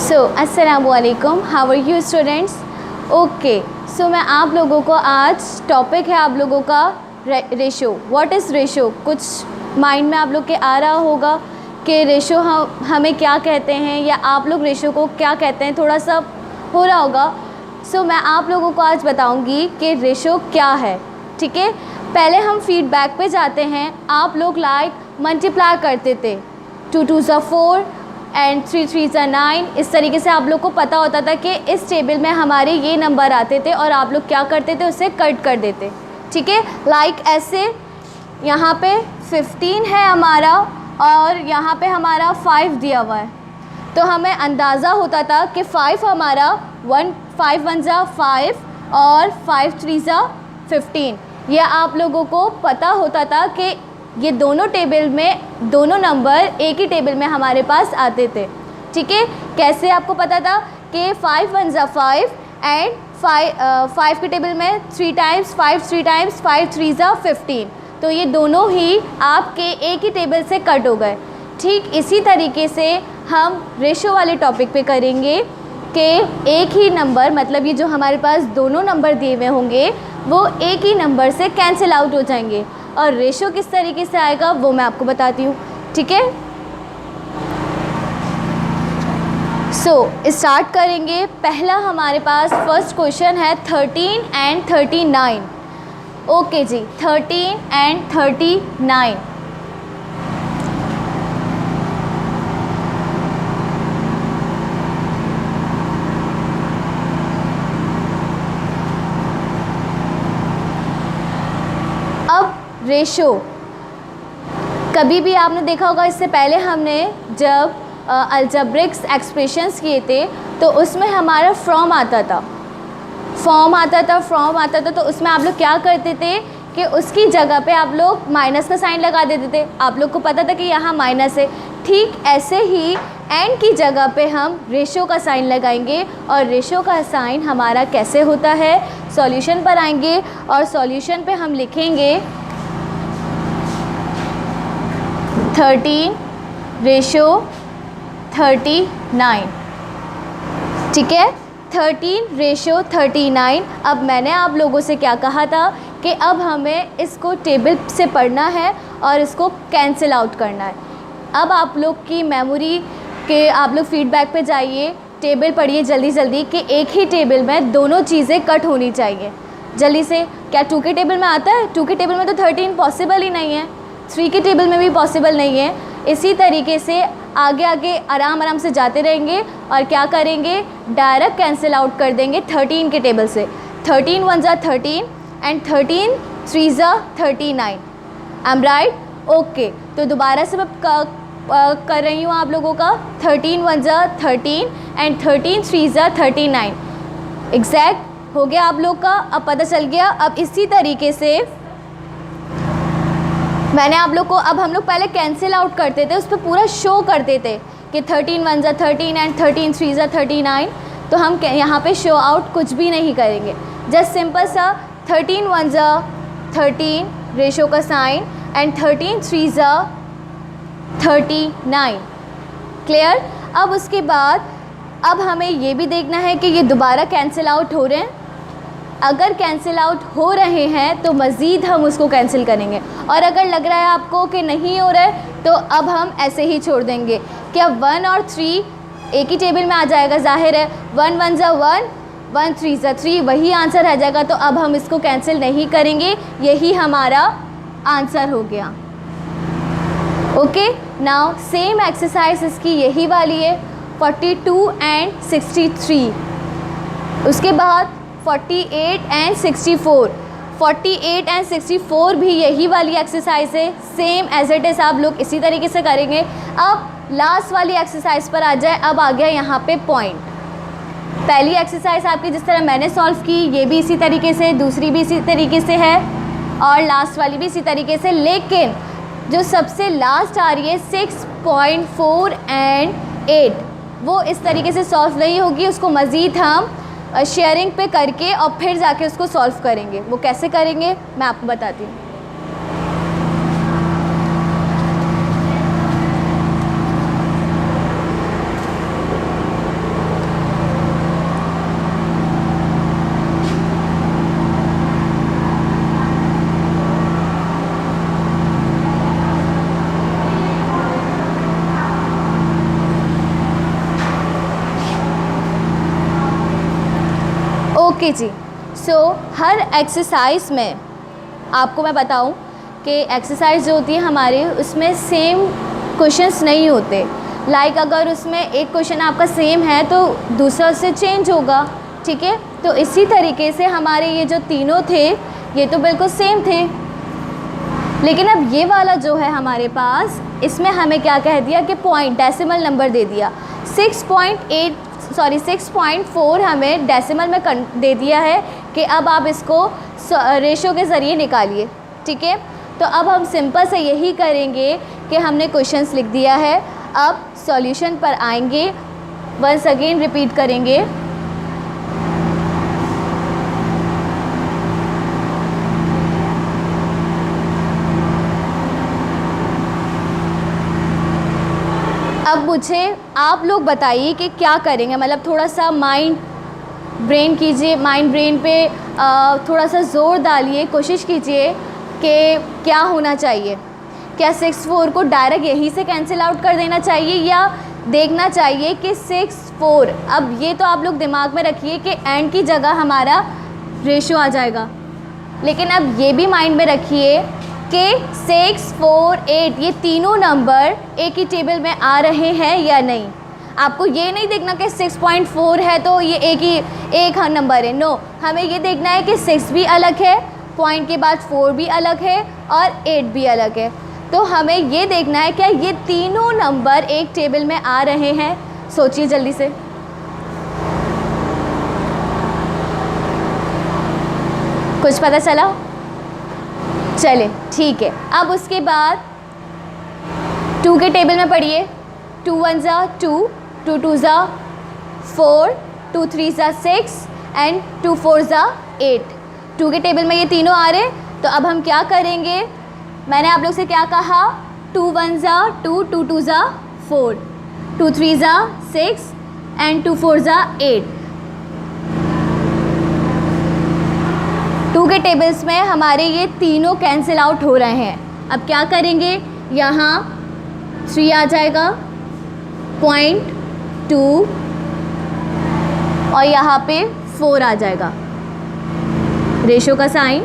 अस्सलामु अलैकुम, how are you students. Okay, so मैं आप लोगों को आज टॉपिक है आप लोगों का रेशो। What is ratio. कुछ माइंड में आप लोग के आ रहा होगा कि रेशो हमें क्या कहते हैं या आप लोग रेशो को क्या कहते हैं, थोड़ा सा हो रहा होगा। सो मैं आप लोगों को आज बताऊंगी कि रेशो क्या है। ठीक है, पहले हम फीडबैक पे जाते हैं। आप लोग मल्टीप्लाई करते थे, 2 2 ज़ा 4 एंड 3 3 ज़ा 9। इस तरीके से आप लोग को पता होता था कि इस टेबल में हमारे ये नंबर आते थे और आप लोग क्या करते थे, उसे कट कर देते। ठीक है, ऐसे यहाँ पे 15 है हमारा और यहाँ पे हमारा 5 दिया हुआ है, तो हमें अंदाज़ा होता था कि 5 हमारा 5 1 ज़ा 5 और 5 3 ज़ा 15। ये आप लोगों को पता होता था कि ये दोनों टेबल में दोनों नंबर एक ही टेबल में हमारे पास आते थे। ठीक है, कैसे आपको पता था कि 5 1 ज़ा 5 एंड 5 के टेबल में 3 टाइम्स 5 3 टाइम्स 5 3 ज़ा 15, तो ये दोनों ही आपके एक ही टेबल से कट हो गए। ठीक इसी तरीके से हम रेशो वाले टॉपिक पे करेंगे कि एक ही नंबर, मतलब ये जो हमारे पास दोनों नंबर दिए हुए होंगे वो एक ही नंबर से कैंसिल आउट हो जाएंगे, और रेशो किस तरीके से आएगा वो मैं आपको बताती हूँ। ठीक है, स्टार्ट करेंगे। पहला हमारे पास फर्स्ट क्वेश्चन है 13 एंड 39। Okay ji, 13 and 39। अब रेशो कभी भी आपने देखा होगा, इससे पहले हमने जब अलजेब्रिक्स एक्सप्रेशंस किए थे तो उसमें हमारा फ्रॉम आता था, तो उसमें आप लोग क्या करते थे कि उसकी जगह पे आप लोग माइनस का साइन लगा देते थे। आप लोग को पता था कि यहाँ माइनस है। ठीक ऐसे ही एंड की जगह पे हम रेशो का साइन लगाएंगे, और रेशो का साइन हमारा कैसे होता है, सॉल्यूशन पर आएंगे और सॉल्यूशन पे हम लिखेंगे 13 रेशो 39। ठीक है, 13 रेशो 39। अब मैंने आप लोगों से क्या कहा था कि अब हमें इसको टेबल से पढ़ना है और इसको कैंसिल आउट करना है। अब आप लोग की मेमोरी के आप लोग फीडबैक पे जाइए, टेबल पढ़िए जल्दी जल्दी कि एक ही टेबल में दोनों चीज़ें कट होनी चाहिए। जल्दी से, क्या 2 के टेबल में आता है? 2 के टेबल में तो 13 पॉसिबल ही नहीं है, 3 के टेबल में भी पॉसिबल नहीं है। इसी तरीके से आगे आगे आराम से जाते रहेंगे और क्या करेंगे, डायरेक्ट कैंसिल आउट कर देंगे 13 के टेबल से। 13 1 ज़ा 13 एंड 13 3 ज़ा 39। I am right? ओके, तो दोबारा से मैं कर रही हूँ आप लोगों का 13 1 ज़ा 13 एंड 13 3 ज़ा 39। एग्जैक्ट हो गया आप लोग का, अब पता चल गया। अब इसी तरीके से मैंने आप लोग को, अब हम लोग पहले कैंसिल आउट करते थे, उस पर पूरा शो करते थे कि 13 1 ज़ा 13 एंड 13 3 ज़ा 39, तो हम यहाँ पे शो आउट कुछ भी नहीं करेंगे। जस्ट सिंपल सा 13 1 ज़ा 13 रेशो का साइन एंड 13 3 ज़ा 39। क्लियर? अब उसके बाद अब हमें ये भी देखना है कि ये दोबारा कैंसिल आउट हो रहे हैं। अगर कैंसिल आउट हो रहे हैं तो मज़ीद हम उसको कैंसिल करेंगे, और अगर लग रहा है आपको कि नहीं हो रहा है तो अब हम ऐसे ही छोड़ देंगे। क्या 1 और 3 एक ही टेबल में आ जाएगा? ज़ाहिर है 1 1 ज़ा 1 1 3 ज़ा 3 वही आंसर रह जाएगा, तो अब हम इसको कैंसिल नहीं करेंगे, यही हमारा आंसर हो गया। ओके, नाउ सेम एक्सरसाइज इसकी यही वाली है, 42 एंड 63। उसके बाद 48 एंड 64। 48 एंड 64 भी यही वाली एक्सरसाइज है, सेम एज इट इज़ आप लोग इसी तरीके से करेंगे। अब लास्ट वाली एक्सरसाइज पर आ जाए। अब आ गया यहाँ पे पॉइंट। पहली एक्सरसाइज आपकी जिस तरह मैंने सॉल्व की, ये भी इसी तरीके से, दूसरी भी इसी तरीके से है और लास्ट वाली भी इसी तरीके से, लेकिन जो सबसे लास्ट आ रही है 6.4 एंड 8, वो इस तरीके से सॉल्व नहीं होगी। उसको मज़ीद हम शेयरिंग पे करके और फिर जाके उसको सॉल्व करेंगे। वो कैसे करेंगे मैं आपको बताती हूँ। ओके जी। सो हर एक्सरसाइज में आपको मैं बताऊं कि एक्सरसाइज जो होती है हमारी, उसमें सेम क्वेश्चंस नहीं होते। लाइक अगर उसमें एक क्वेश्चन आपका सेम है तो दूसरा उससे चेंज होगा, ठीक है। तो इसी तरीके से हमारे ये जो तीनों थे ये तो बिल्कुल सेम थे, लेकिन अब ये वाला जो है हमारे पास, इसमें हमें क्या कह दिया कि पॉइंट डेसिमल नंबर दे दिया। 6.4 हमें डेसिमल में दे दिया है कि अब आप इसको रेशो के ज़रिए निकालिए, ठीक है। तो अब हम सिंपल से यही करेंगे कि हमने क्वेश्चंस लिख दिया है, अब सॉल्यूशन पर आएंगे, वंस अगेन रिपीट करेंगे। अब मुझे आप लोग बताइए कि क्या करेंगे, मतलब थोड़ा सा माइंड ब्रेन कीजिए, माइंड ब्रेन पे थोड़ा सा ज़ोर डालिए, कोशिश कीजिए कि क्या होना चाहिए। क्या 6-4 को डायरेक्ट यहीं से कैंसिल आउट कर देना चाहिए या देखना चाहिए कि 6-4, अब ये तो आप लोग दिमाग में रखिए कि एंड की जगह हमारा रेशो आ जाएगा, लेकिन अब ये भी माइंड में रखिए कि 6, 4, 8 ये तीनों नंबर एक ही टेबल में आ रहे हैं या नहीं। आपको ये नहीं देखना कि 6.4 है तो ये एक नंबर है, नो, हमें ये देखना है कि 6 भी अलग है, पॉइंट के बाद 4 भी अलग है और 8 भी अलग है। तो हमें ये देखना है क्या ये तीनों नंबर एक टेबल में आ रहे हैं। सोचिए जल्दी से। कुछ पता चला? चले ठीक है। अब उसके बाद 2 के टेबल में पढ़िए। 2 1 ज़ा 2, 2 2 ज़ा 4, 2 3 ज़ा 6 एंड 2 4 ज़ा 8। 2 के टेबल में ये तीनों आ रहे, तो अब हम क्या करेंगे, मैंने आप लोग से क्या कहा, 2 1 ज़ा 2, 2 2 ज़ा 4, 2 3 ज़ा 6 एंड 2 4 ज़ा 8। 2 के टेबल्स में हमारे ये तीनों कैंसिल आउट हो रहे हैं। अब क्या करेंगे, यहाँ 3 आ जाएगा, 0.2 और यहाँ पे 4 आ जाएगा, रेशो का साइन।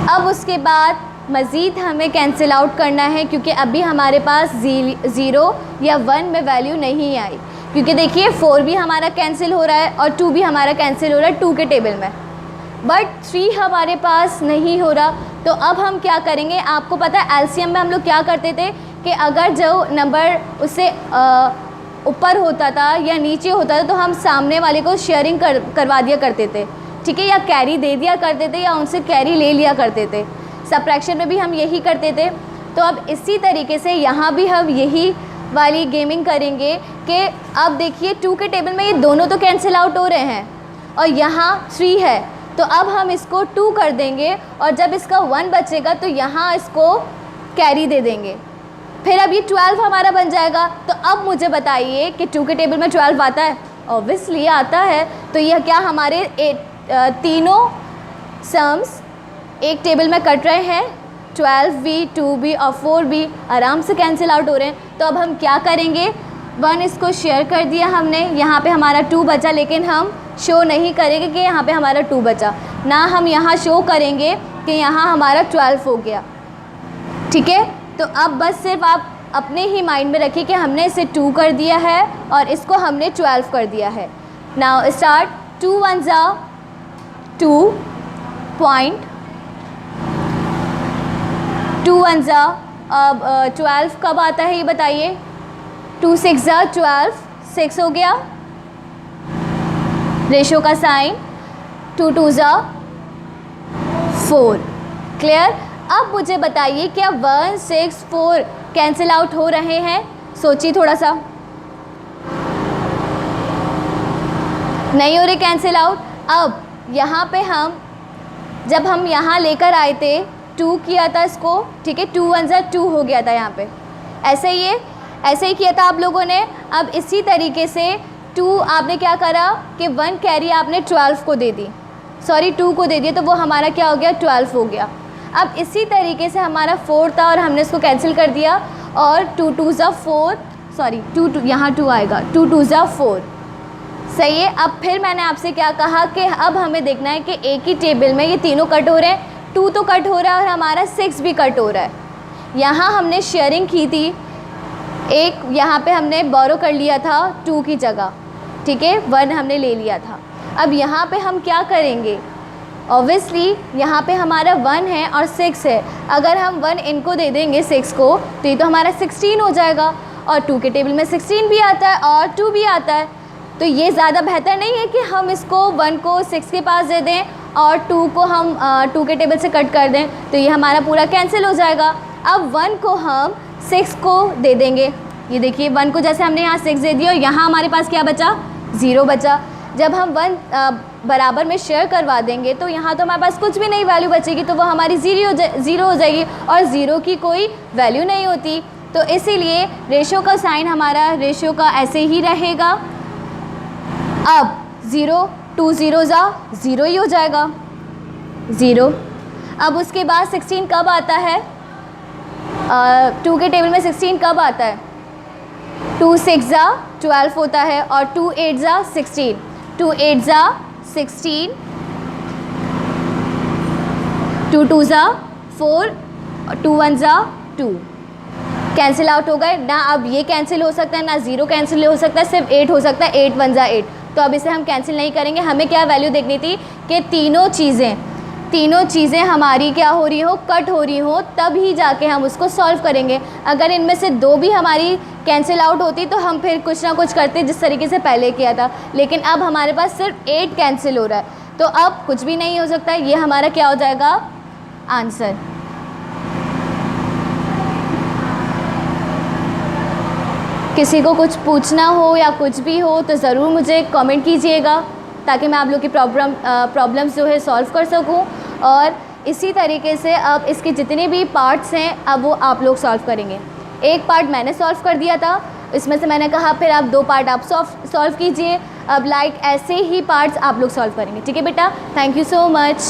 अब उसके बाद मज़ीद हमें कैंसिल आउट करना है, क्योंकि अभी हमारे पास 0 या 1 में वैल्यू नहीं आई, क्योंकि देखिए 4 भी हमारा कैंसिल हो रहा है और 2 भी हमारा कैंसिल हो रहा है 2 के टेबल में, बट 3 हमारे पास नहीं हो रहा। तो अब हम क्या करेंगे, आपको पता है एलसीएम में हम लोग क्या करते थे कि अगर जो नंबर उससे ऊपर होता था या नीचे होता था तो हम सामने वाले को शेयरिंग करवा दिया करते थे, ठीक है, या कैरी दे दिया करते थे या उनसे कैरी ले लिया करते थे। सबट्रैक्शन में भी हम यही करते थे। तो अब इसी तरीके से यहाँ भी हम यही वाली गेमिंग करेंगे कि अब देखिए 2 के टेबल में ये दोनों तो कैंसिल आउट हो रहे हैं और यहाँ 3 है, तो अब हम इसको 2 कर देंगे और जब इसका 1 बचेगा तो यहाँ इसको कैरी दे देंगे, फिर अब ये 12 हमारा बन जाएगा। तो अब मुझे बताइए कि 2 के टेबल में 12 आता है? ऑब्वियसली आता है। तो यह क्या हमारे तीनों सम्स एक टेबल में कट रहे हैं, 12 भी, 2 भी और 4 भी आराम से कैंसिल आउट हो रहे हैं। तो अब हम क्या करेंगे, 1 इसको शेयर कर दिया हमने, यहाँ पे हमारा 2 बचा, लेकिन हम शो नहीं करेंगे कि यहाँ पे हमारा 2 बचा, ना हम यहाँ शो करेंगे कि यहाँ हमारा 12 हो गया, ठीक है। तो अब बस सिर्फ आप अपने ही माइंड में रखिए कि हमने इसे 2 कर दिया है और इसको हमने 12 कर दिया है। Now start. 2 1 ज़ा 2, 2 1 ज़ा, अब 12 कब आता है ये बताइए। 2 6 ज़ा 12, 6 हो गया, रेशो का साइन। 2 2 ज़ा 4, क्लियर। अब मुझे बताइए क्या 1 6 4 कैंसिल आउट हो रहे हैं? सोचिए थोड़ा सा। नहीं हो रहे कैंसिल आउट। अब यहाँ पे जब हम यहाँ लेकर आए थे 2 किया था इसको, ठीक है, 2 1 ज़ा 2 हो गया था यहाँ पे, ऐसे ही किया था आप लोगों ने। अब इसी तरीके से 2 आपने क्या करा कि 1 कैरी आपने 12 को दे दी, सॉरी 2 को दे दिया, तो वो हमारा क्या हो गया, 12 हो गया। अब इसी तरीके से हमारा 4 था और हमने इसको कैंसिल कर दिया और 2 2 ज़ा 4, सॉरी 2 2 यहाँ 2 आएगा, 2 2 ज़ा 4, सही है। अब फिर मैंने आपसे क्या कहा कि अब हमें देखना है कि एक ही टेबल में ये तीनों कट हो रहे हैं, 2 तो कट हो रहा है और हमारा 6 भी कट हो रहा है। यहाँ हमने शेयरिंग की थी, एक यहाँ पे हमने बोरो कर लिया था 2 की जगह, ठीक है, 1 हमने ले लिया था। अब यहाँ पे हम क्या करेंगे, ऑब्वियसली यहाँ पे हमारा 1 है और 6 है, अगर हम 1 इनको दे देंगे 6 को तो ये तो हमारा 16 हो जाएगा, और 2 के टेबल में 16 भी आता है और 2 भी आता है, तो ये ज़्यादा बेहतर नहीं है कि हम इसको 1 को 6 के पास दे दें और 2 को हम 2 के टेबल से कट कर दें, तो ये हमारा पूरा कैंसिल हो जाएगा। अब 1 को हम 6 को दे देंगे, ये देखिए 1 को जैसे हमने यहाँ 6 दे दिया और यहाँ हमारे पास क्या बचा, 0 बचा। जब हम 1 बराबर में शेयर करवा देंगे तो यहाँ तो हमारे पास कुछ भी नहीं वैल्यू बचेगी, तो वो हमारी 0 हो जाएगी और 0 की कोई वैल्यू नहीं होती। तो इसीलिए रेशो का साइन हमारा रेशो का ऐसे ही रहेगा। अब 0 2 0 0 ही हो जाएगा, 0। अब उसके बाद 16 कब आता है, 2 के टेबल में 16 कब आता है, 2 6 12 होता है और 2 8 16, 2 8 16, 2 2 4, 2 1 2, कैंसिल आउट हो गए ना। अब ये कैंसिल हो सकता है ना, 0 कैंसिल हो सकता है, सिर्फ 8 हो सकता है, 8 1 8। तो अब इसे हम कैंसिल नहीं करेंगे, हमें क्या वैल्यू देखनी थी कि तीनों चीज़ें हमारी क्या हो रही हो, कट हो रही हो, तब ही जाके हम उसको सॉल्व करेंगे। अगर इनमें से 2 भी हमारी कैंसिल आउट होती तो हम फिर कुछ ना कुछ करते जिस तरीके से पहले किया था, लेकिन अब हमारे पास सिर्फ 8 कैंसिल हो रहा है, तो अब कुछ भी नहीं हो सकता। ये हमारा क्या हो जाएगा, आंसर। किसी को कुछ पूछना हो या कुछ भी हो तो ज़रूर मुझे कमेंट कीजिएगा, ताकि मैं आप लोग की प्रॉब्लम्स जो है सॉल्व कर सकूं। और इसी तरीके से अब इसके जितने भी पार्ट्स हैं अब वो आप लोग सॉल्व करेंगे। एक पार्ट मैंने सॉल्व कर दिया था, इसमें से मैंने कहा फिर आप 2 पार्ट आप सॉल्व कीजिए। अब लाइक ऐसे ही पार्ट्स आप लोग सॉल्व करेंगे, ठीक है बेटा। Thank you so much.